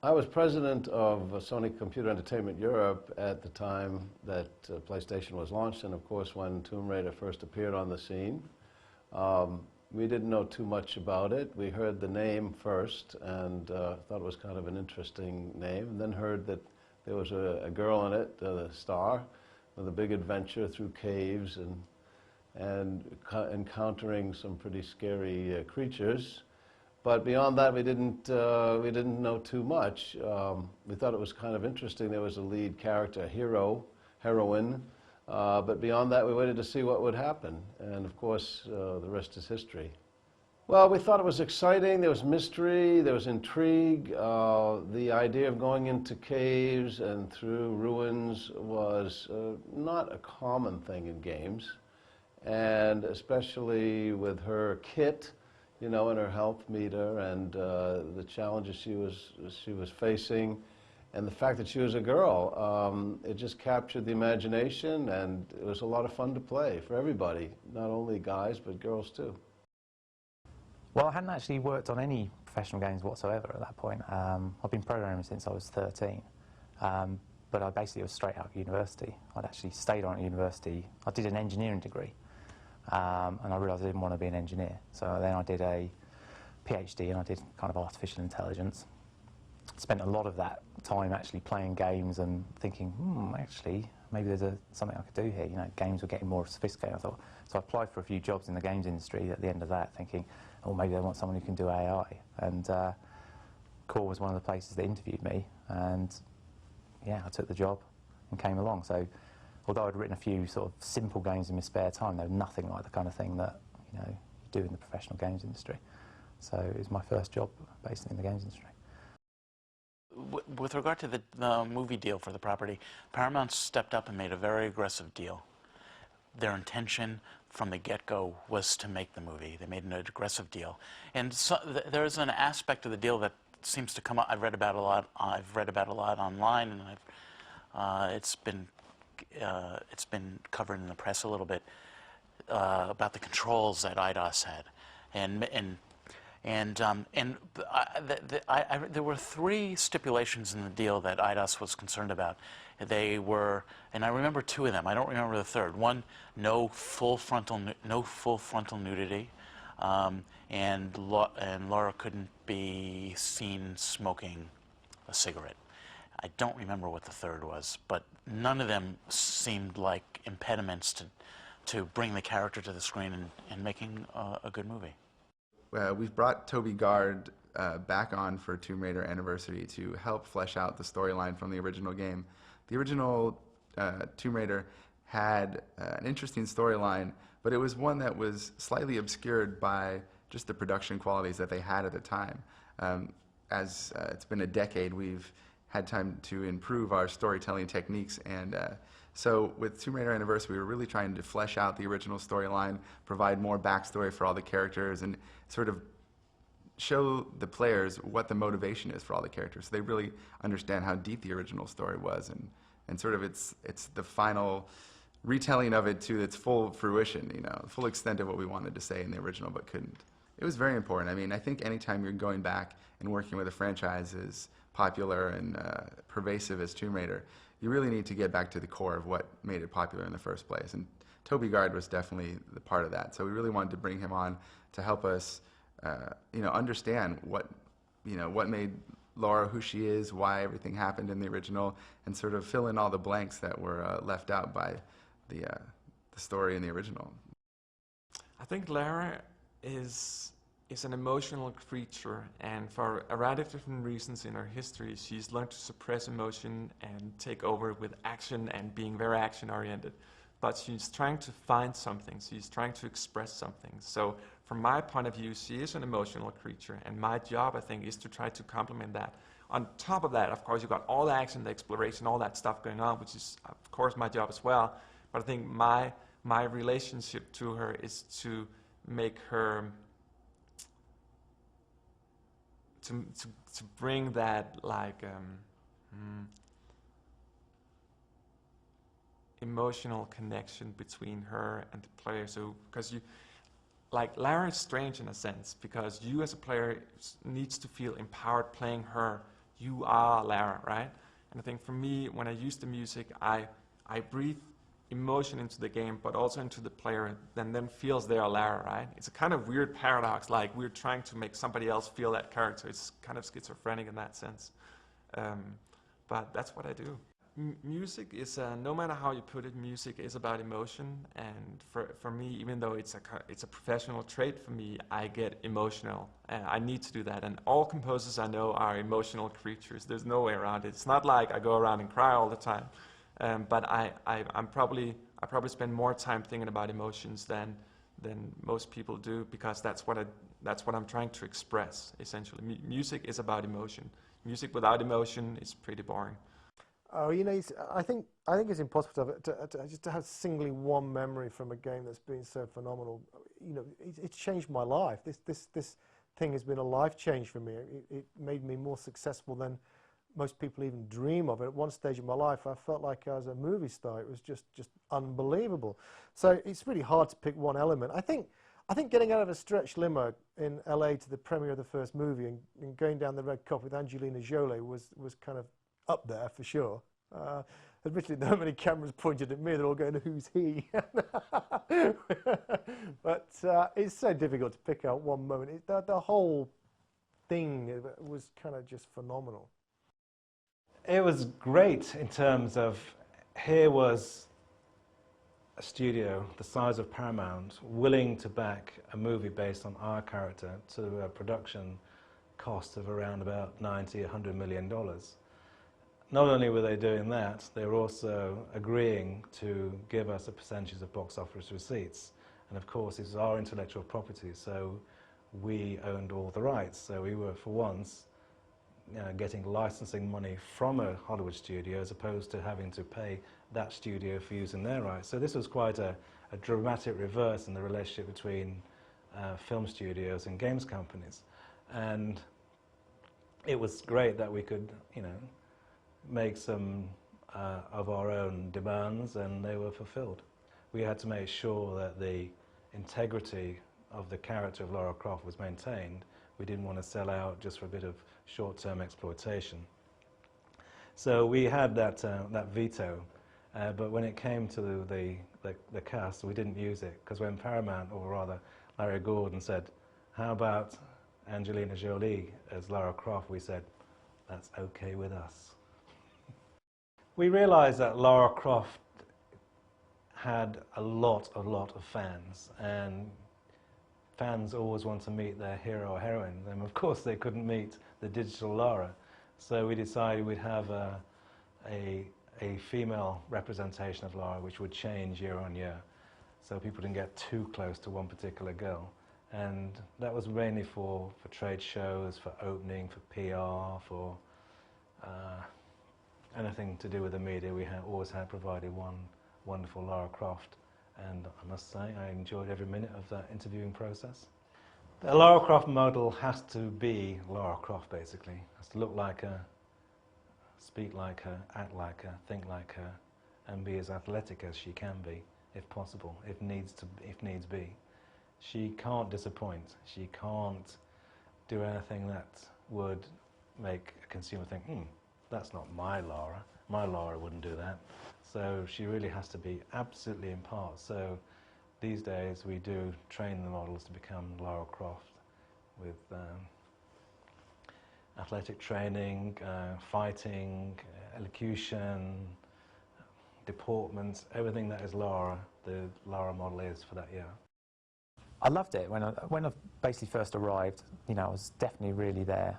I was president of Sony Computer Entertainment Europe at the time that PlayStation was launched, and of course when Tomb Raider first appeared on the scene. We didn't know too much about it. We heard the name first and thought it was kind of an interesting name, and then heard that there was a girl in it, the star, with a big adventure through caves and encountering some pretty scary creatures. But beyond that, we didn't know too much. We thought it was kind of interesting. There was a lead character, heroine, but beyond that, we waited to see what would happen. And of course, the rest is history. Well, we thought it was exciting. There was mystery, there was intrigue. The idea of going into caves and through ruins was not a common thing in games. And especially with her kit, you know, and her health meter, and the challenges she was facing, and the fact that she was a girl, it just captured the imagination, and it was a lot of fun to play for everybody, not only guys but girls too. Well, I hadn't actually worked on any professional games whatsoever at that point. I've been programming since I was 13, but I basically was straight out of university. I'd actually stayed on at university. I did an engineering degree. And I realised I didn't want to be an engineer. So then I did a PhD and I did kind of artificial intelligence. Spent a lot of that time actually playing games and thinking, actually, maybe there's something I could do here. You know, games were getting more sophisticated, I thought. So I applied for a few jobs in the games industry at the end of that, thinking, oh, maybe they want someone who can do AI. And Core was one of the places that interviewed me. And yeah, I took the job and came along. So although I'd written a few sort of simple games in my spare time, they were nothing like the kind of thing that, you know, you do in the professional games industry. So it was my first job basically in the games industry. With regard to the movie deal for the property, Paramount stepped up and made a very aggressive deal. Their intention from the get-go was to make the movie. They made an aggressive deal. And so there's an aspect of the deal that seems to come up. I've read about a lot online, and it's been covered in the press a little bit about the controls that eidos had, there were 3 stipulations in the deal that eidos was concerned about. They were, and I remember 2 of them. I don't remember the third. One, no full frontal nudity, and Lara couldn't be seen smoking a cigarette. I don't remember what the third was, but none of them seemed like impediments to bring the character to the screen and making a good movie. We've brought Toby Gard back on for Tomb Raider Anniversary to help flesh out the storyline from the original game. The original Tomb Raider had an interesting storyline, but it was one that was slightly obscured by just the production qualities that they had at the time. As it's been a decade, we've had time to improve our storytelling techniques, and so with Tomb Raider Anniversary, we were really trying to flesh out the original storyline, provide more backstory for all the characters, and sort of show the players what the motivation is for all the characters, so they really understand how deep the original story was, and sort of it's the final retelling of it to its full fruition, you know, full extent of what we wanted to say in the original but couldn't. It was very important. I mean, I think anytime you're going back and working with a franchise as popular and pervasive as Tomb Raider, you really need to get back to the core of what made it popular in the first place. And Toby Gard was definitely the part of that. So we really wanted to bring him on to help us, you know, understand what made Lara who she is, why everything happened in the original, and sort of fill in all the blanks that were left out by the story in the original. I think Lara is an emotional creature, and for a variety of different reasons in her history, she's learned to suppress emotion and take over with action and being very action-oriented. But she's trying to find something, she's trying to express something. So from my point of view, she is an emotional creature, and my job, I think, is to try to complement that. On top of that, of course, you've got all the action, the exploration, all that stuff going on, which is, of course, my job as well. But I think my relationship to her is to make her to bring that like emotional connection between her and the player. So because you, like, Lara is strange in a sense, because you as a player needs to feel empowered playing her. you are Lara, right? And I think for me, when I use the music, I breathe emotion into the game, but also into the player, and then feels they are Lara, right? It's a kind of weird paradox, like we're trying to make somebody else feel that character. It's kind of schizophrenic in that sense. But that's what I do. Music is, no matter how you put it, music is about emotion, and for me, even though it's a professional trait for me, I get emotional. I need to do that, and all composers I know are emotional creatures. There's no way around it. It's not like I go around and cry all the time, but I probably spend more time thinking about emotions than most people do, because that's what I'm trying to express. Essentially, music is about emotion. Music without emotion is pretty boring. Oh, you know, I think it's impossible to have singly one memory from a game that's been so phenomenal. You know, it's changed my life. This thing has been a life change for me. It made me more successful than most people even dream of. At one stage of my life, I felt like I was a movie star. It was just unbelievable. So it's really hard to pick one element. I think getting out of a stretch limo in LA to the premiere of the first movie and going down the red carpet with Angelina Jolie was kind of up there for sure. Admittedly, there weren't many cameras pointed at me. They're all going, "Who's he?" But it's so difficult to pick out one moment. The whole thing was kind of just phenomenal. It was great in terms of, here was a studio the size of Paramount willing to back a movie based on our character to a production cost of around about $90–100 million. Not only were they doing that, they were also agreeing to give us a percentage of box office receipts. And of course, this is our intellectual property, so we owned all the rights. So we were, for once, getting licensing money from a Hollywood studio as opposed to having to pay that studio for using their rights. So this was quite a dramatic reverse in the relationship between film studios and games companies. And it was great that we could, make some of our own demands, and they were fulfilled. We had to make sure that the integrity of the character of Lara Croft was maintained. We didn't want to sell out just for a bit of short-term exploitation. So we had that veto, but when it came to the cast, we didn't use it, because when Paramount, or rather Larry Gordon, said, "How about Angelina Jolie as Lara Croft?" we said, "That's okay with us." We realized that Lara Croft had a lot of fans, and fans always want to meet their hero or heroine, and of course they couldn't meet the digital Lara. So we decided we'd have a female representation of Lara, which would change year on year, so people didn't get too close to one particular girl. And that was mainly for trade shows, for opening, for PR, for anything to do with the media. We always had provided one wonderful Lara Croft, and I must say I enjoyed every minute of that interviewing process. The Lara Croft model has to be Lara Croft, basically. It has to look like her, speak like her, act like her, think like her, and be as athletic as she can be, if possible, if needs be. She can't disappoint. She can't do anything that would make a consumer think, that's not my Lara. My Lara wouldn't do that. So she really has to be absolutely in part. So these days we do train the models to become Lara Croft with athletic training, fighting, elocution, deportment, everything that is Lara, the Lara model is for that year. I loved it. When I basically first arrived, I was definitely really there.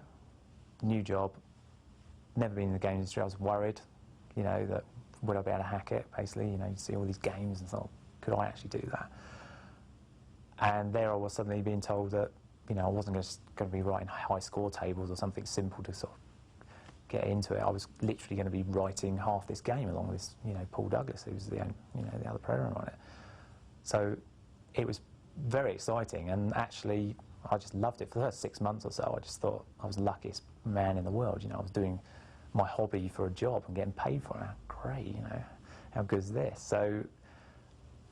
New job, never been in the game industry. I was worried, that would I be able to hack it, basically. You see all these games and thought, could I actually do that? And there I was suddenly being told that, I wasn't going to be writing high score tables or something simple to sort of get into it. I was literally going to be writing half this game along with this, Paul Douglas, who was the other programmer on it. So it was very exciting, and actually I just loved it. For the first 6 months or so, I just thought I was the luckiest man in the world. I was doing my hobby for a job and getting paid for it. Great, how good is this? So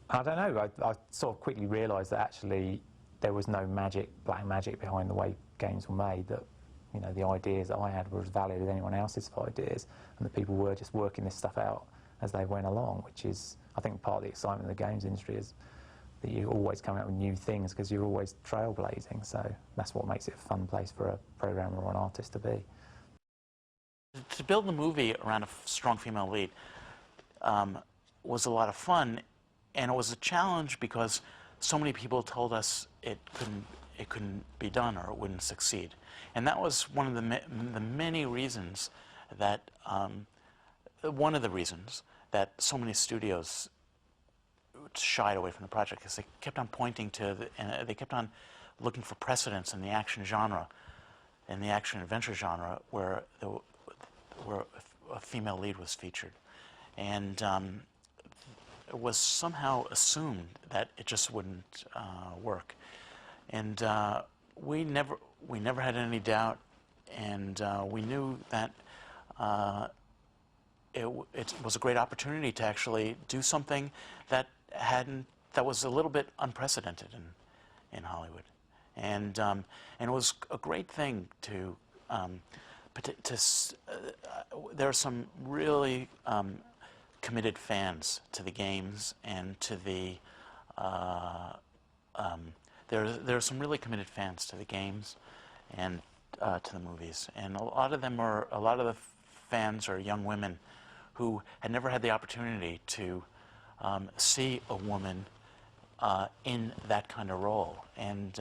I don't know, I sort of quickly realised that actually there was no magic, black magic behind the way games were made, that you know, the ideas that I had were as valid as anyone else's ideas, and the people were just working this stuff out as they went along, which is, I think, part of the excitement of the games industry is that you always come out with new things because you're always trailblazing. So that's what makes it a fun place for a programmer or an artist to be. To build the movie around a strong female lead was a lot of fun, and it was a challenge because so many people told us it couldn't be done or it wouldn't succeed. And that was one of the many reasons that, one of the reasons that so many studios shied away from the project, because they kept on pointing to, they kept on looking for precedents in the action genre, in the action adventure genre, where a female lead was featured. And it was somehow assumed that it just wouldn't work. And we never had any doubt, and we knew that it was a great opportunity to actually do something that was a little bit unprecedented in Hollywood, and it was a great thing to there are some really committed fans to the games and to the there are some really committed fans to the games and to the movies, and a lot of the fans are young women who had never had the opportunity to see a woman in that kind of role, and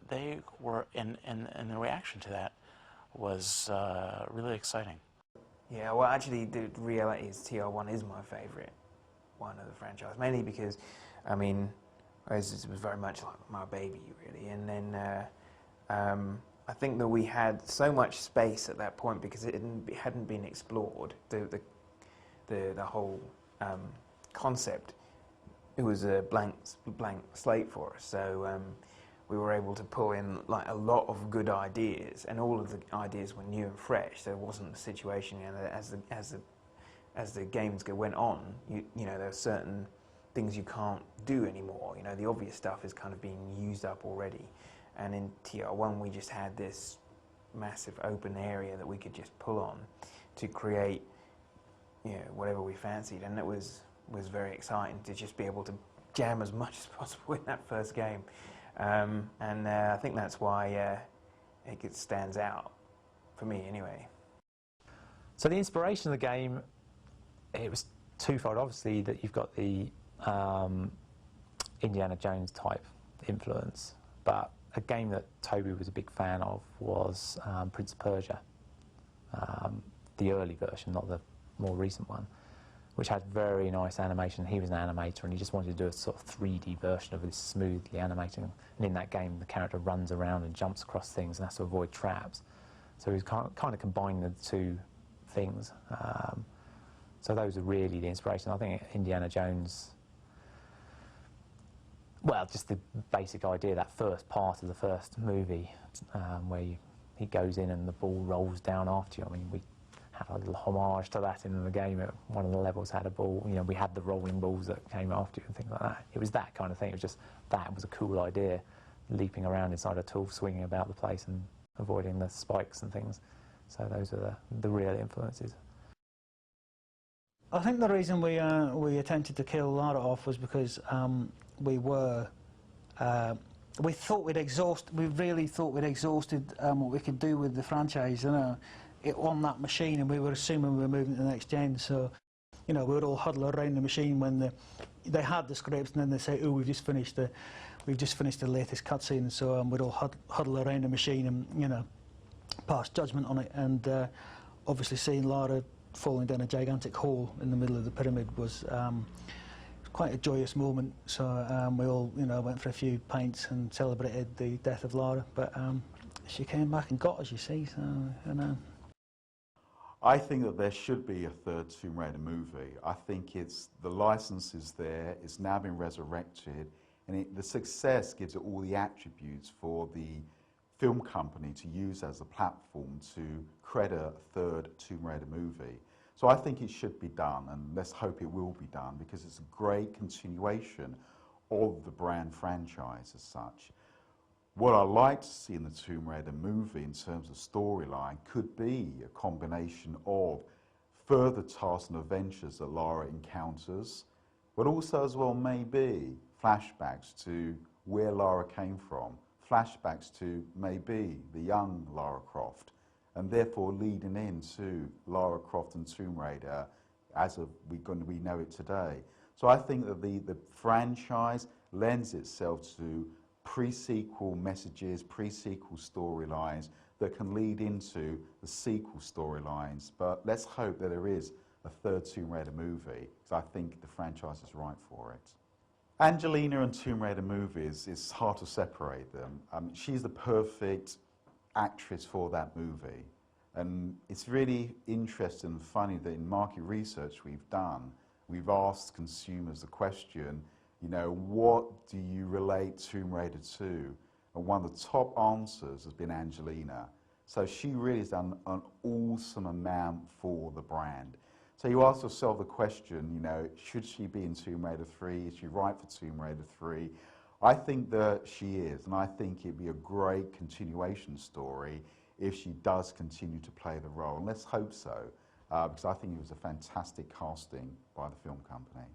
they were, and the reaction to that was really exciting. Yeah, well, actually, the reality is TR1 is my favourite one of the franchise, mainly because, I mean, it was very much like my baby, really, and then I think that we had so much space at that point because it hadn't been explored. The whole concept, it was a blank slate for us. So we were able to pull in like a lot of good ideas, and all of the ideas were new and fresh. There wasn't a situation, you know, as the games went on, you know, there are certain things you can't do anymore. You know, the obvious stuff is kind of being used up already. And in TR1, we just had this massive open area that we could just pull on to create, you know, whatever we fancied, and it was very exciting to just be able to jam as much as possible in that first game, and I think that's why it stands out for me anyway. So the inspiration of the game, it was twofold. Obviously, that you've got the Indiana Jones type influence, but a game that Toby was a big fan of was Prince of Persia, the early version, not the more recent one, which had very nice animation. He was an animator, and he just wanted to do a sort of 3D version of this smoothly animating. And in that game, the character runs around and jumps across things and has to avoid traps. So he was kind of combining the two things. So those are really the inspiration. I think Indiana Jones, well, just the basic idea, that first part of the first movie, where he goes in and the ball rolls down after you. I mean, we had a little homage to that in the game. One of the levels had a ball, you know, we had the rolling balls that came after you and things like that. It was that kind of thing. It was just, that was a cool idea, leaping around inside a tool, swinging about the place and avoiding the spikes and things. So those are the real influences. I think the reason we attempted to kill Lara off was because we really thought we'd exhausted what we could do with the franchise, you know, on that machine, and we were assuming we were moving to the next gen. So, you know, we would all huddle around the machine when they had the scripts, and then they say, "Oh, we've just finished the latest cutscene." So we'd all huddle around the machine and, you know, pass judgment on it. And obviously, seeing Lara falling down a gigantic hole in the middle of the pyramid was quite a joyous moment. So we all, you know, went for a few pints and celebrated the death of Lara. But she came back and got us, you see. So, you know. I think that there should be a third Tomb Raider movie. I think the license is there, it's now been resurrected, and the success gives it all the attributes for the film company to use as a platform to credit a third Tomb Raider movie. So I think it should be done, and let's hope it will be done, because it's a great continuation of the brand franchise as such. What I like to see in the Tomb Raider movie in terms of storyline could be a combination of further tasks and adventures that Lara encounters, but also as well maybe flashbacks to where Lara came from, flashbacks to maybe the young Lara Croft, and therefore leading into Lara Croft and Tomb Raider as we know it today. So I think that the franchise lends itself to pre-sequel messages, pre-sequel storylines that can lead into the sequel storylines. But let's hope that there is a third Tomb Raider movie, because I think the franchise is right for it. Angelina and Tomb Raider movies, it's hard to separate them. She's the perfect actress for that movie. And it's really interesting and funny that in market research we've done, we've asked consumers the question, you know, what do you relate Tomb Raider to? And one of the top answers has been Angelina. So she really has done an awesome amount for the brand. So you ask yourself the question, you know, should she be in Tomb Raider 3? Is she right for Tomb Raider 3? I think that she is, and I think it'd be a great continuation story if she does continue to play the role. And let's hope so, because I think it was a fantastic casting by the film company.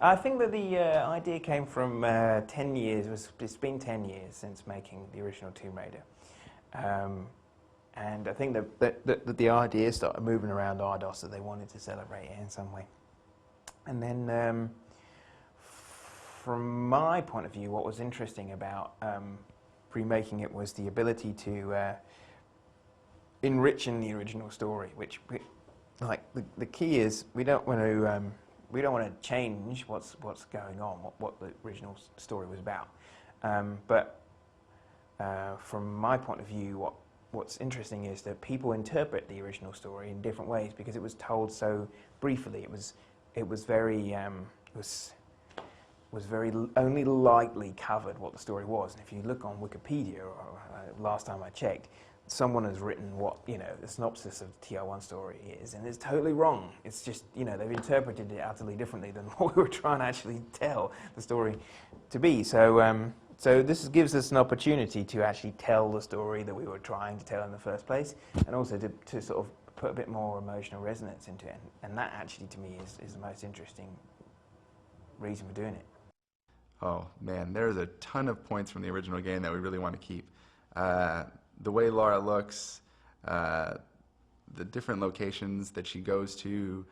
I think that the idea came from 10 years, it's been 10 years since making the original Tomb Raider. And I think that the idea started moving around eidos, that they wanted to celebrate it in some way. And then from my point of view, what was interesting about remaking it was the ability to enrich in the original story, which, like, the key is we don't want to change what's going on, what the original story was about. But from my point of view, what's interesting is that people interpret the original story in different ways because it was told so briefly. It was very only lightly covered what the story was. And if you look on Wikipedia, or last time I checked, someone has written what, you know, the synopsis of the TR1 story is, and it's totally wrong. It's just, you know, they've interpreted it utterly differently than what we were trying to actually tell the story to be. So, so this gives us an opportunity to actually tell the story that we were trying to tell in the first place, and also to sort of put a bit more emotional resonance into it. And that actually, to me, is the most interesting reason for doing it. Oh man, there's a ton of points from the original game that we really want to keep. The way Lara looks, the different locations that she goes to,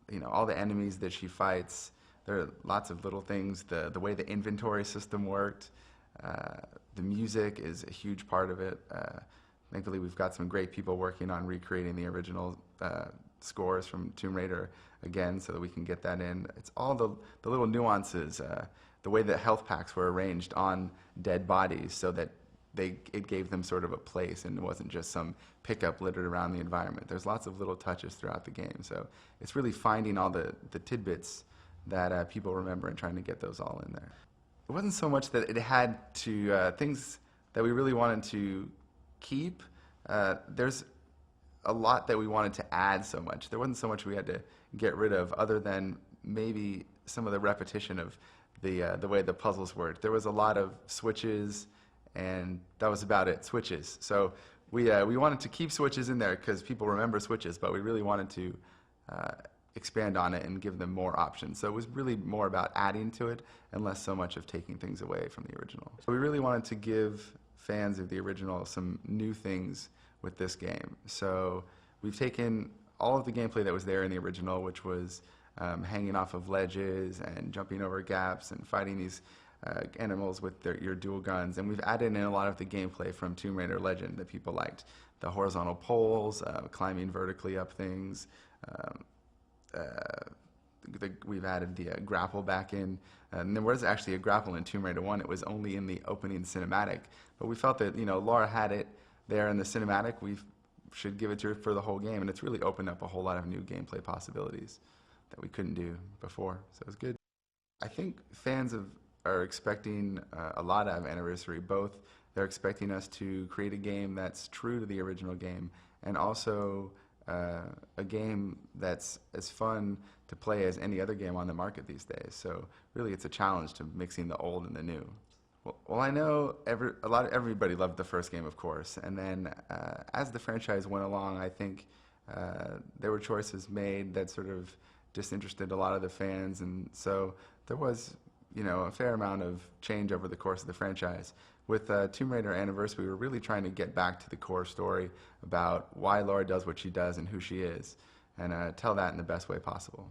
you know, all the enemies that she fights. There are lots of little things. The way the inventory system worked, the music is a huge part of it. Thankfully, we've got some great people working on recreating the original scores from Tomb Raider again, so that we can get that in. It's all the little nuances, the way that health packs were arranged on dead bodies, so that it gave them sort of a place and it wasn't just some pickup littered around the environment. There's lots of little touches throughout the game, so it's really finding all the tidbits that people remember and trying to get those all in there. It wasn't so much that it had to, things that we really wanted to keep. There's a lot that we wanted to add so much. There wasn't so much we had to get rid of, other than maybe some of the repetition of the way the puzzles worked. There was a lot of switches, and that was about it, switches. So we wanted to keep switches in there because people remember switches, but we really wanted to expand on it and give them more options. So it was really more about adding to it and less so much of taking things away from the original. So we really wanted to give fans of the original some new things with this game. So we've taken all of the gameplay that was there in the original, which was hanging off of ledges and jumping over gaps and fighting these animals with your dual guns, and we've added in a lot of the gameplay from Tomb Raider Legend that people liked. The horizontal poles, climbing vertically up things. We've added the grapple back in, and there was actually a grapple in Tomb Raider 1. It was only in the opening cinematic, but we felt that, you know, Lara had it there in the cinematic. We should give it to her for the whole game, and it's really opened up a whole lot of new gameplay possibilities that we couldn't do before, so it was good. I think fans are expecting a lot out of Anniversary. Both, they're expecting us to create a game that's true to the original game, and also a game that's as fun to play as any other game on the market these days. So really it's a challenge to mixing the old and the new. Well, I know everybody loved the first game, of course, and then as the franchise went along, I think there were choices made that sort of disinterested a lot of the fans, and so there was, a fair amount of change over the course of the franchise. With Tomb Raider Anniversary, we were really trying to get back to the core story about why Lara does what she does and who she is, and tell that in the best way possible.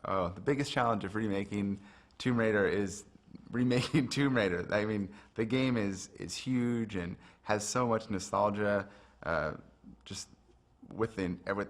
Oh, the biggest challenge of remaking Tomb Raider is remaking Tomb Raider. I mean, the game is huge and has so much nostalgia, just with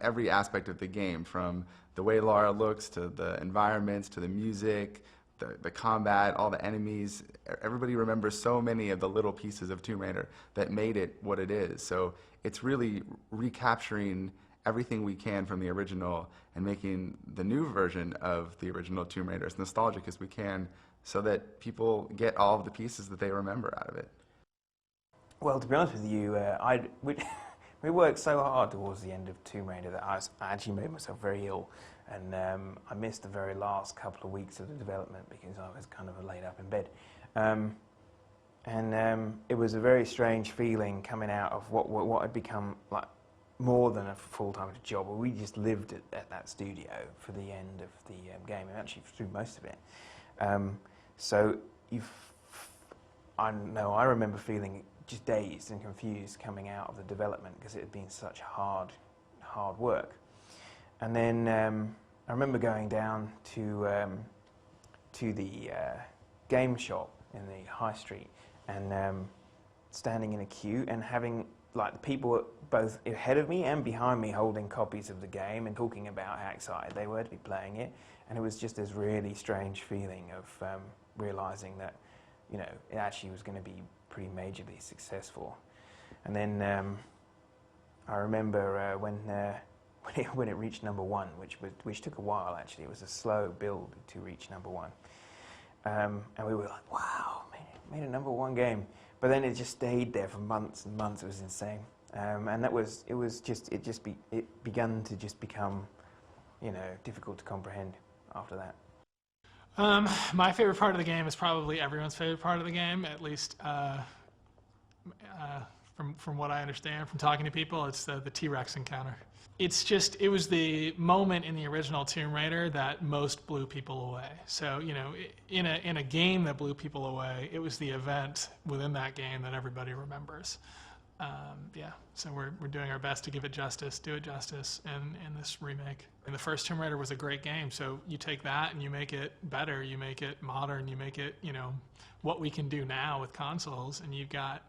every aspect of the game, from the way Lara looks to the environments to the music, the combat, all the enemies. Everybody remembers so many of the little pieces of Tomb Raider that made it what it is. So it's really recapturing everything we can from the original and making the new version of the original Tomb Raider as nostalgic as we can, so that people get all of the pieces that they remember out of it. Well, to be honest with you, we worked so hard towards the end of Tomb Raider that I actually made myself very ill, and I missed the very last couple of weeks of the development because I was kind of laid up in bed. It was a very strange feeling coming out of what had become like more than a full-time job. We just lived at that studio for the end of the game, and actually through most of it. I remember feeling just dazed and confused coming out of the development because it had been such hard work. And then I remember going down to the game shop in the high street and standing in a queue and having like the people both ahead of me and behind me holding copies of the game and talking about how excited they were to be playing it. And it was just this really strange feeling of realizing that, it actually was going to be pretty majorly successful. And then I remember when it reached #1, which took a while actually. It was a slow build to reach #1, and we were like, "Wow, made a #1 game!" But then it just stayed there for months and months. It was insane, and it began to just become, difficult to comprehend after that. My favorite part of the game is probably everyone's favorite part of the game, at least from what I understand from talking to people. It's the T-Rex encounter. It was the moment in the original Tomb Raider that most blew people away. So, in a game that blew people away, it was the event within that game that everybody remembers. So we're doing our best to do it justice in this remake. And the first Tomb Raider was a great game, so you take that and you make it better, you make it modern, you make it, what we can do now with consoles, and you've got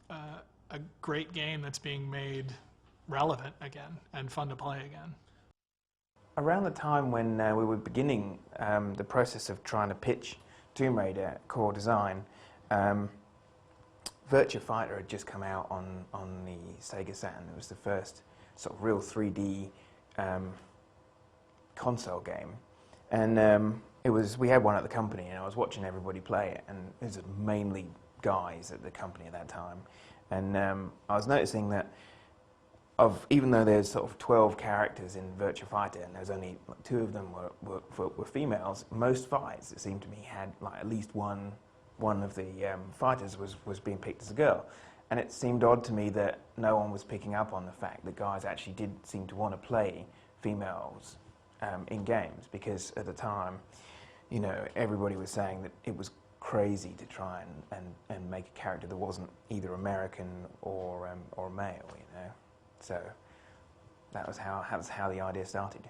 a great game that's being made relevant again and fun to play again. Around the time when we were beginning the process of trying to pitch Tomb Raider core design, Virtua Fighter had just come out on the Sega Saturn. It was the first sort of real 3D console game, and we had one at the company, and I was watching everybody play it, and it was mainly guys at the company at that time, and I was noticing that even though there's sort of 12 characters in Virtua Fighter, and there's only 2 of them were females, most fights, it seemed to me, had like at least one of the fighters was being picked as a girl. And it seemed odd to me that no one was picking up on the fact that guys actually did seem to want to play females in games, because at the time, everybody was saying that it was crazy to try and make a character that wasn't either American or male, So that was how the idea started.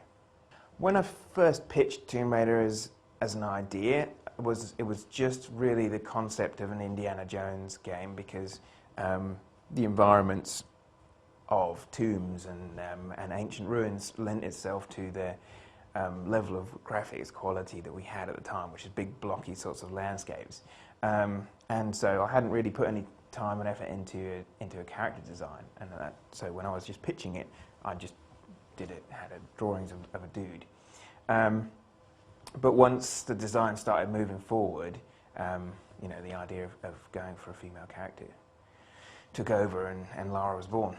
When I first pitched Tomb Raider as an idea, it was just really the concept of an Indiana Jones game, because the environments of tombs and ancient ruins lent itself to the level of graphics quality that we had at the time, which is big blocky sorts of landscapes. And so I hadn't really put any time and effort into a character design, and so when I was just pitching it, I just had drawings of a dude. But once the design started moving forward, the idea of going for a female character took over, and Lara was born.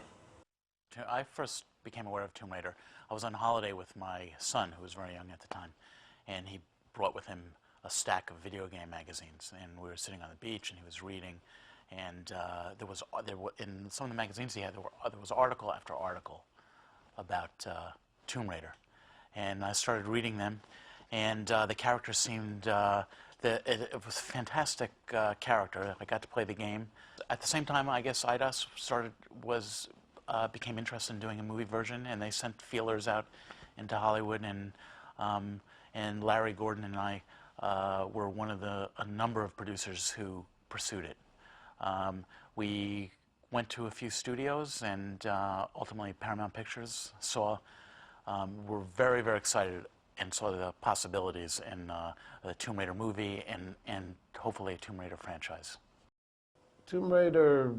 I first became aware of Tomb Raider. I was on holiday with my son, who was very young at the time, and he brought with him a stack of video game magazines, and we were sitting on the beach, and he was reading, and in some of the magazines he had, there was article after article about Tomb Raider, and I started reading them, and the characters seemed it was a fantastic character. I got to play the game. At the same time, I guess eidos became interested in doing a movie version, and they sent feelers out into Hollywood, and Larry Gordon and I were one of a number of producers who pursued it. We went to a few studios, and ultimately Paramount Pictures were very, very excited and saw the possibilities in the Tomb Raider movie and hopefully a Tomb Raider franchise. Tomb Raider,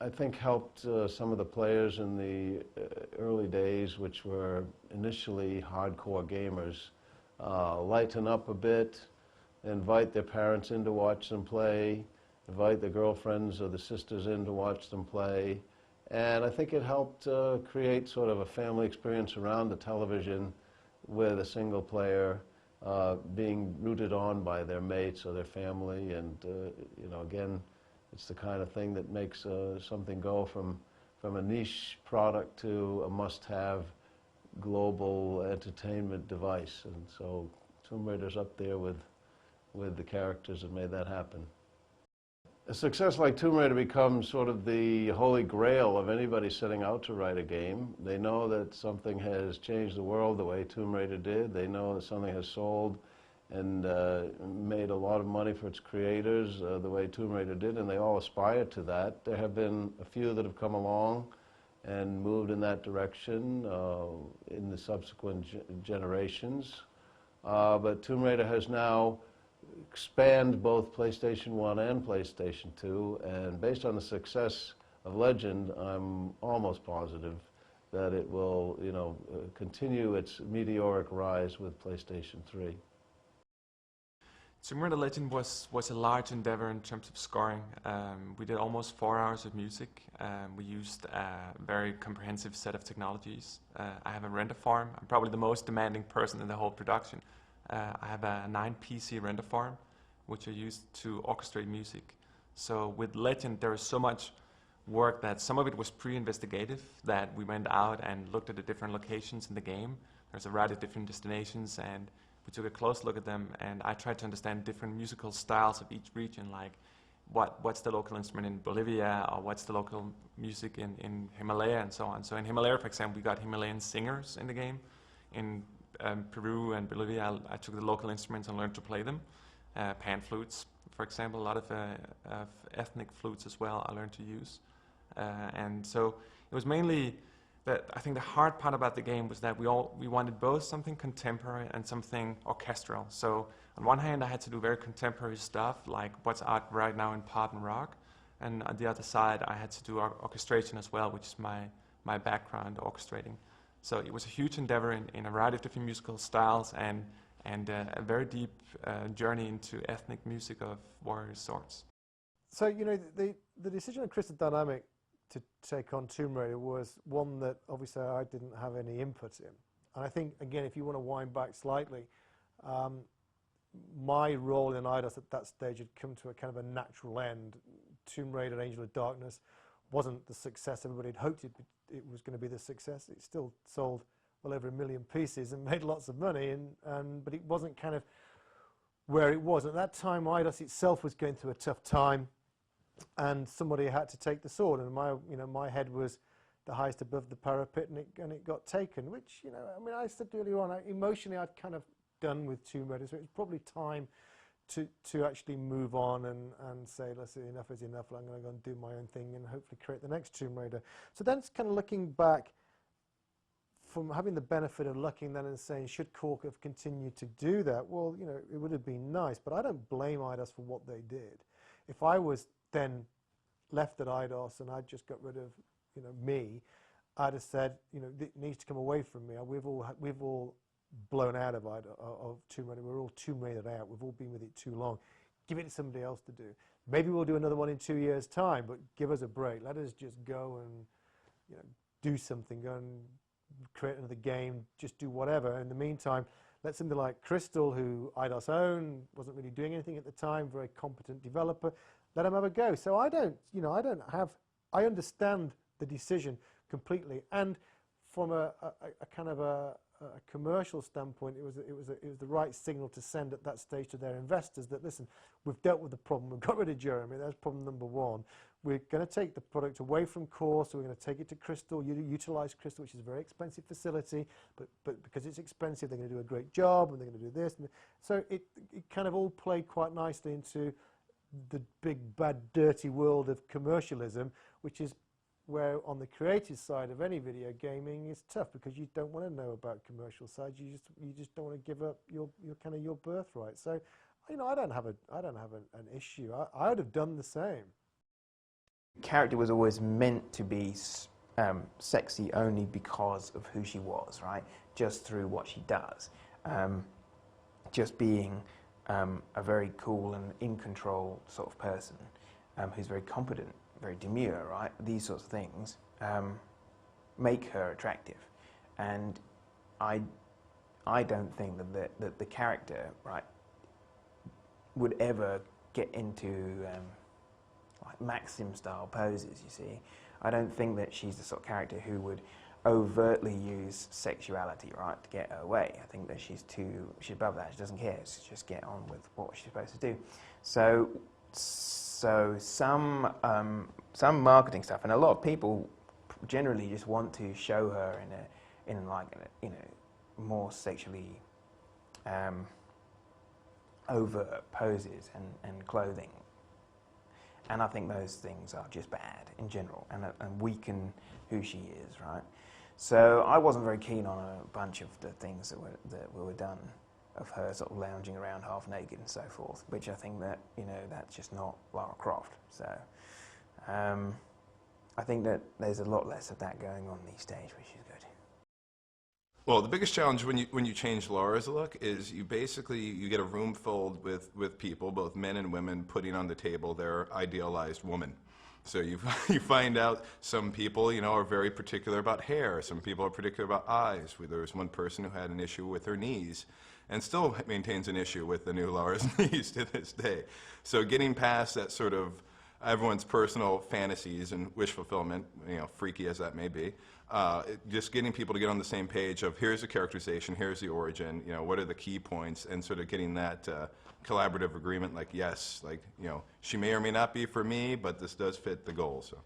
I think, helped some of the players in the early days, which were initially hardcore gamers, lighten up a bit, invite their parents in to watch them play, invite their girlfriends or the sisters in to watch them play. And I think it helped create sort of a family experience around the television with a single player being rooted on by their mates or their family. And, you know, again, it's the kind of thing that makes something go from a niche product to a must-have global entertainment device. And so Tomb Raider's up there with the characters that made that happen. A success like Tomb Raider becomes sort of the holy grail of anybody setting out to write a game. They know that something has changed the world the way Tomb Raider did. They know that something has sold and made a lot of money for its creators the way Tomb Raider did, and they all aspire to that. There have been a few that have come along and moved in that direction in the subsequent generations. But Tomb Raider has now expanded both PlayStation 1 and PlayStation 2, and based on the success of Legend, I'm almost positive that it will, you know, continue its meteoric rise with PlayStation 3. Tomb Raider Legend was a large endeavor in terms of scoring. We did almost 4 hours of music. We used a very comprehensive set of technologies. I have a render farm. I'm probably the most demanding person in the whole production. I have a 9-PC render farm, which I used to orchestrate music. So with Legend, there is so much work that some of it was pre-investigative, that we went out and looked at the different locations in the game. There's a variety of different destinations, and we took a close look at them, and I tried to understand different musical styles of each region, like what's the local instrument in Bolivia, or what's the local music in Himalaya, and so on. So in Himalaya, for example, we got Himalayan singers in the game. In Peru and Bolivia, I took the local instruments and learned to play them. Pan flutes, for example, a lot of ethnic flutes as well I learned to use. And so it was mainly that I think the hard part about the game was that we wanted both something contemporary and something orchestral. So on one hand, I had to do very contemporary stuff, like what's out right now in pop and rock. And on the other side, I had to do orchestration as well, which is my background, orchestrating. So it was a huge endeavor in a variety of different musical styles and a very deep journey into ethnic music of various sorts. So, you know, the decision of Crystal Dynamic to take on Tomb Raider was one that obviously I didn't have any input in. And I think, again, if you want to wind back slightly, my role in eidos at that stage had come to a kind of a natural end. Tomb Raider, Angel of Darkness wasn't the success everybody had hoped it was going to be the success. It still sold well over 1 million pieces and made lots of money, but it wasn't kind of where it was. At that time, eidos itself was going through a tough time, and somebody had to take the sword, and my head was the highest above the parapet, and it got taken, which, you know, I mean, I said earlier on, emotionally I'd kind of done with Tomb Raider, so it was probably time to actually move on and say, listen, enough is enough, I'm going to go and do my own thing and hopefully create the next Tomb Raider. So then it's kind of looking back from having the benefit of looking then and saying, should Cork have continued to do that? Well, you know, it would have been nice, but I don't blame eidos for what they did. If I was then left at eidos and I'd just got rid of, you know, me, I'd have said, you know, it needs to come away from me. We've all blown out of Tomb Raider. We're all Tomb Raidered out. We've all been with it too long. Give it to somebody else to do. Maybe we'll do another one in 2 years' time, but give us a break. Let us just go and, you know, do something, go and create another game, just do whatever. In the meantime, let somebody like Crystal, who eidos owned, wasn't really doing anything at the time, very competent developer, let them have a go. So I don't, you know, I understand the decision completely. And from a kind of a commercial standpoint, it was the right signal to send at that stage to their investors that, listen, we've dealt with the problem, we've got rid of Jeremy, that's problem number one. We're going to take the product away from core, so we're going to take it to Crystal, utilize Crystal, which is a very expensive facility, but because it's expensive, they're going to do a great job, and they're going to do this. And so it kind of all played quite nicely into the big, bad, dirty world of commercialism, which is where on the creative side of any video gaming is tough, because you don't want to know about commercial sides. You just don't want to give up your kind of your birthright. So, you know, I don't have an issue. I would have done the same. Character was always meant to be sexy only because of who she was, right? Just through what she does. Just being a very cool and in control sort of person who's very competent, very demure, right? These sorts of things make her attractive. And I don't think that the character, right, would ever get into like Maxim style poses, you see. I don't think that she's the sort of character who would overtly use sexuality, right, to get her way. I think that she's above that. She doesn't care. She's just get on with what she's supposed to do. So some marketing stuff, and a lot of people generally just want to show her in like you know, more sexually overt poses and clothing. And I think those things are just bad in general and weaken who she is, right? So I wasn't very keen on a bunch of the things that were done of her sort of lounging around half naked and so forth, which I think that, you know, that's just not Lara Croft. So I think that there's a lot less of that going on these days, which is good. Well, the biggest challenge when you change Lara's look is you get a room filled with people, both men and women, putting on the table their idealized woman. So you find out some people, you know, are very particular about hair. Some people are particular about eyes. There was one person who had an issue with her knees and still maintains an issue with the new Lara's knees to this day. So getting past that sort of everyone's personal fantasies and wish fulfillment, you know, freaky as that may be, just getting people to get on the same page of here's the characterization, here's the origin, you know, what are the key points, and sort of getting that collaborative agreement, like, yes, like, you know, she may or may not be for me, but this does fit the goal. So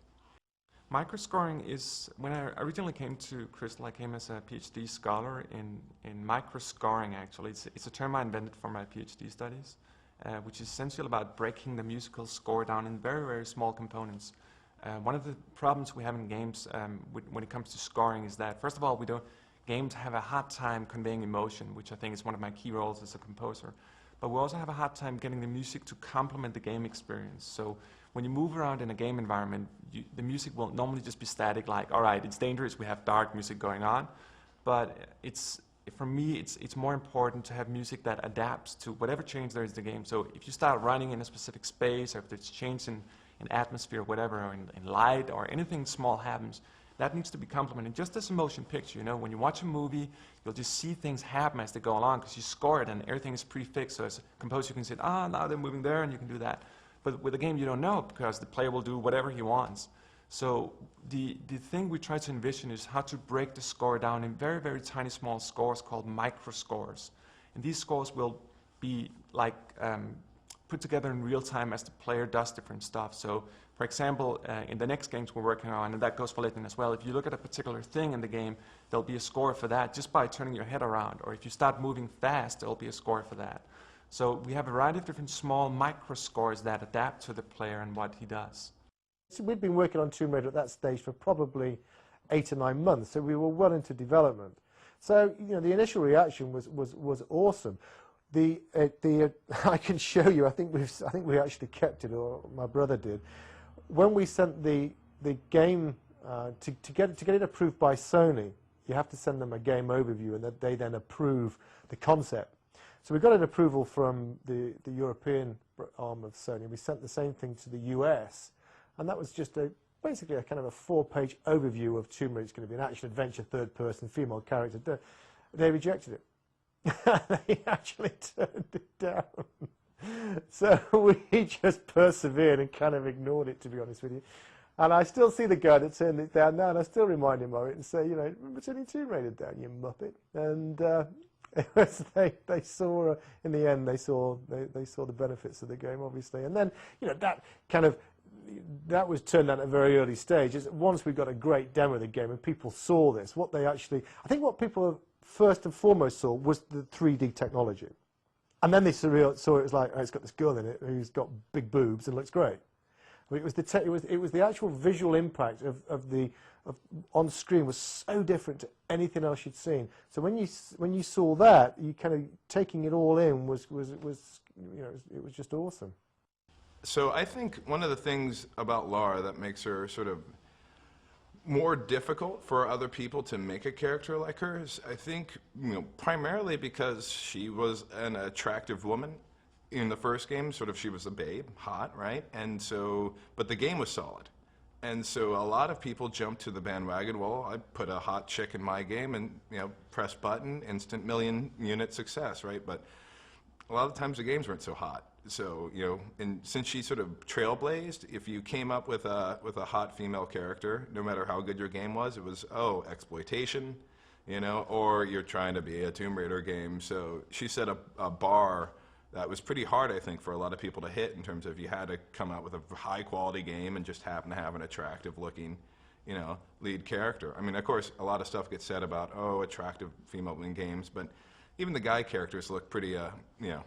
Microscoring is, when I originally came to Crystal, I came as a PhD scholar in microscoring, actually. It's a term I invented for my PhD studies, which is essentially about breaking the musical score down in very, very small components. One of the problems we have in games when it comes to scoring is that, first of all, games have a hard time conveying emotion, which I think is one of my key roles as a composer. But we also have a hard time getting the music to complement the game experience. So when you move around in a game environment, the music will normally just be static, like, all right, it's dangerous, we have dark music going on. But for me, it's more important to have music that adapts to whatever change there is in the game. So if you start running in a specific space, or if there's change in atmosphere, whatever, or in light, or anything small happens, that needs to be complemented. Just as a motion picture, you know, when you watch a movie, you'll just see things happen as they go along because you score it and everything is prefixed. So as a composer, you can say, now they're moving there, and you can do that. But with a game, you don't know because the player will do whatever he wants. So the thing we try to envision is how to break the score down in very, very tiny small scores called microscores. And these scores will be like put together in real time as the player does different stuff. So for example, in the next games we're working on, and that goes for Levin as well, if you look at a particular thing in the game, there'll be a score for that just by turning your head around. Or if you start moving fast, there'll be a score for that. So we have a variety of different small micro scores that adapt to the player and what he does. So we'd been working on Tomb Raider at that stage for probably 8 or 9 months, so we were well into development. So, you know, the initial reaction was awesome. I can show you. I think we actually kept it, or my brother did. When we sent the game to get it approved by Sony, you have to send them a game overview, and they then approve the concept. So we got an approval from the European arm of Sony. We sent the same thing to the US, and that was just basically a kind of a 4-page overview of Tomb Raider. It's going to be an action-adventure, third-person, female character. They rejected it. They actually turned it down. So we just persevered and kind of ignored it, to be honest with you. And I still see the guy that turned it down now, and I still remind him of it and say, you know, remember turning Tomb Raider down, you muppet. And it was, they saw, in the end, they saw the benefits of the game, obviously. And then, you know, that was turned down at a very early stage. Once we got a great demo of the game and people saw this, what they actually, I think what people first and foremost saw was the 3D technology. And then they saw it was like, oh, it's got this girl in it who's got big boobs and looks great. I mean, it was the actual visual impact of on screen was so different to anything else you'd seen. So when you saw that, you kind of taking it all in was you know, it was just awesome. So I think one of the things about Lara that makes her sort of more difficult for other people to make a character like her is, I think, you know, primarily because she was an attractive woman in the first game. Sort of, she was a babe, hot, right? And so, but the game was solid. And so a lot of people jumped to the bandwagon, well, I put a hot chick in my game and, you know, press button, instant million unit success, right? But a lot of times the games weren't so hot. So, you know, and since she sort of trailblazed, if you came up with a hot female character, no matter how good your game was, it was, oh, exploitation, you know, or you're trying to be a Tomb Raider game. So she set a bar that was pretty hard, I think, for a lot of people to hit in terms of you had to come out with a high quality game and just happen to have an attractive looking, you know, lead character. I mean, of course, a lot of stuff gets said about, oh, attractive female in games, but even the guy characters look pretty, you know,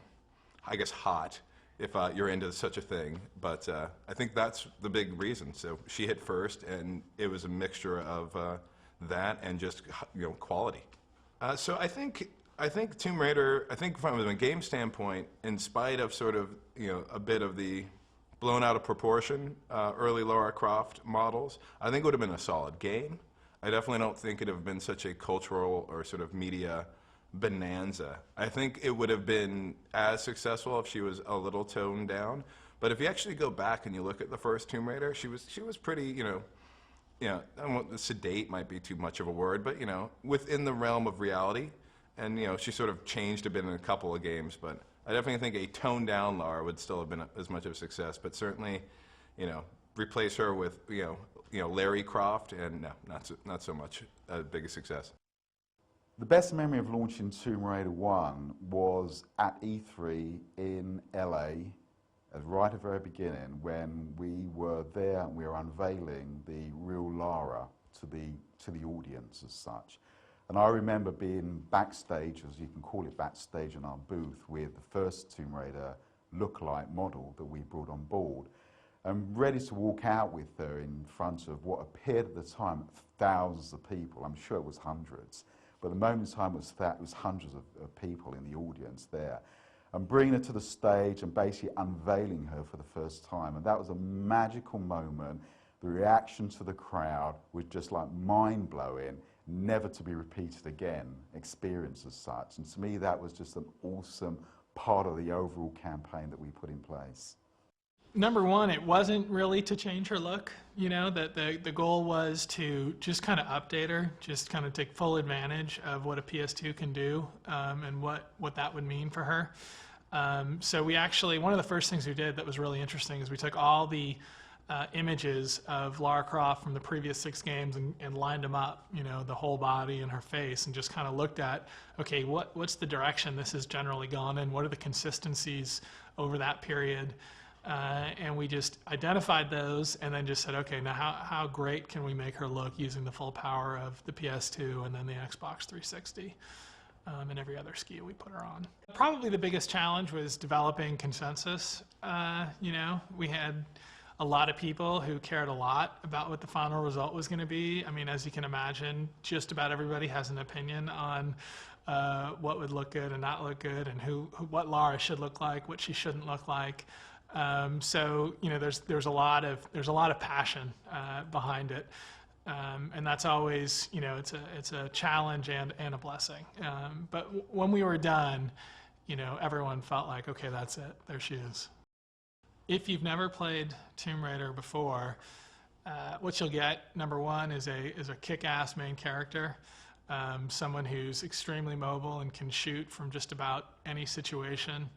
I guess hot if you're into such a thing. But I think that's the big reason. So she hit first, and it was a mixture of that and just, you know, quality. So I think Tomb Raider, I think from a game standpoint, in spite of sort of, you know, a bit of the blown out of proportion early Lara Croft models, I think it would have been a solid game. I definitely don't think it would have been such a cultural or sort of media bonanza. I think it would have been as successful if she was a little toned down. But if you actually go back and you look at the first Tomb Raider, she was pretty, you know, sedate might be too much of a word, but, you know, within the realm of reality. And, you know, she sort of changed a bit in a couple of games, but I definitely think a toned down Lara would still have been as much of a success. But certainly, you know, replace her with, you know, Lara Croft, and no, not so much a big a success. The best memory of launching Tomb Raider 1 was at E3 in LA, right at the very beginning, when we were there and we were unveiling the real Lara to the audience as such. And I remember being backstage, as you can call it, backstage in our booth with the first Tomb Raider lookalike model that we brought on board, and ready to walk out with her in front of what appeared at the time thousands of people. I'm sure it was hundreds. But the moment in time it was hundreds of people in the audience there. And bringing her to the stage and basically unveiling her for the first time. And that was a magical moment. The reaction to the crowd was just like mind-blowing, never to be repeated again, experience as such. And to me, that was just an awesome part of the overall campaign that we put in place. Number one, it wasn't really to change her look, you know, that the goal was to just kind of update her, just kind of take full advantage of what a PS2 can do, and what that would mean for her. So we actually, one of the first things we did that was really interesting is we took all the images of Lara Croft from the previous 6 games and lined them up, you know, the whole body and her face, and just kind of looked at, okay, what's the direction this has generally gone in, what are the consistencies over that period. And we just identified those and then just said, okay, now how great can we make her look using the full power of the PS2 and then the Xbox 360 and every other SKU we put her on. Probably the biggest challenge was developing consensus. You know, we had a lot of people who cared a lot about what the final result was going to be. I mean, as you can imagine, just about everybody has an opinion on what would look good and not look good, and what Lara should look like, what she shouldn't look like. So you know, there's a lot of passion behind it, and that's always, you know, it's a challenge and a blessing. But when we were done, you know, everyone felt like, okay, that's it, there she is. If you've never played Tomb Raider before, what you'll get, number one, is a kick-ass main character. someone who's extremely mobile and can shoot from just about any situation,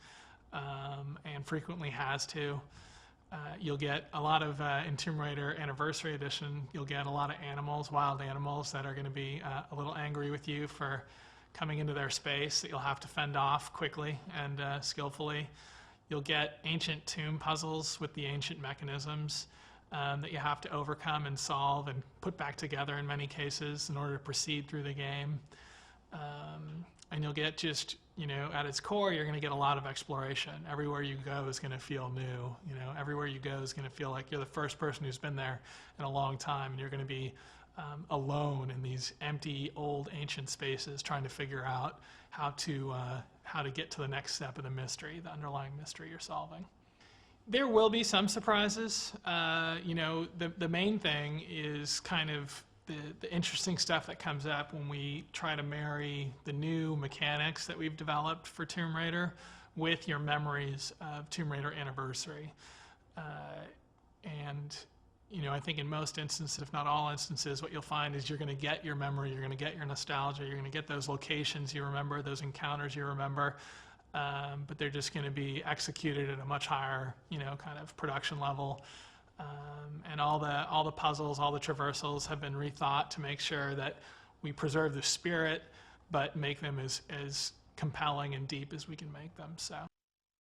and frequently has to. You'll get a lot of, in Tomb Raider Anniversary Edition, you'll get a lot of animals, wild animals, that are going to be a little angry with you for coming into their space that you'll have to fend off quickly and skillfully. You'll get ancient tomb puzzles with the ancient mechanisms that you have to overcome and solve and put back together in many cases in order to proceed through the game. And you'll get just, you know, at its core, you're going to get a lot of exploration. Everywhere you go is going to feel new. You know, everywhere you go is going to feel like you're the first person who's been there in a long time, and you're going to be alone in these empty, old, ancient spaces, trying to figure out how to get to the next step of the mystery, the underlying mystery you're solving. There will be some surprises. You know, the main thing is kind of the interesting stuff that comes up when we try to marry the new mechanics that we've developed for Tomb Raider with your memories of Tomb Raider Anniversary. And, you know, I think in most instances, if not all instances, what you'll find is you're going to get your memory, you're going to get your nostalgia, you're going to get those locations you remember, those encounters you remember, but they're just going to be executed at a much higher, you know, kind of production level. And all the puzzles, all the traversals have been rethought to make sure that we preserve the spirit, but make them as compelling and deep as we can make them. So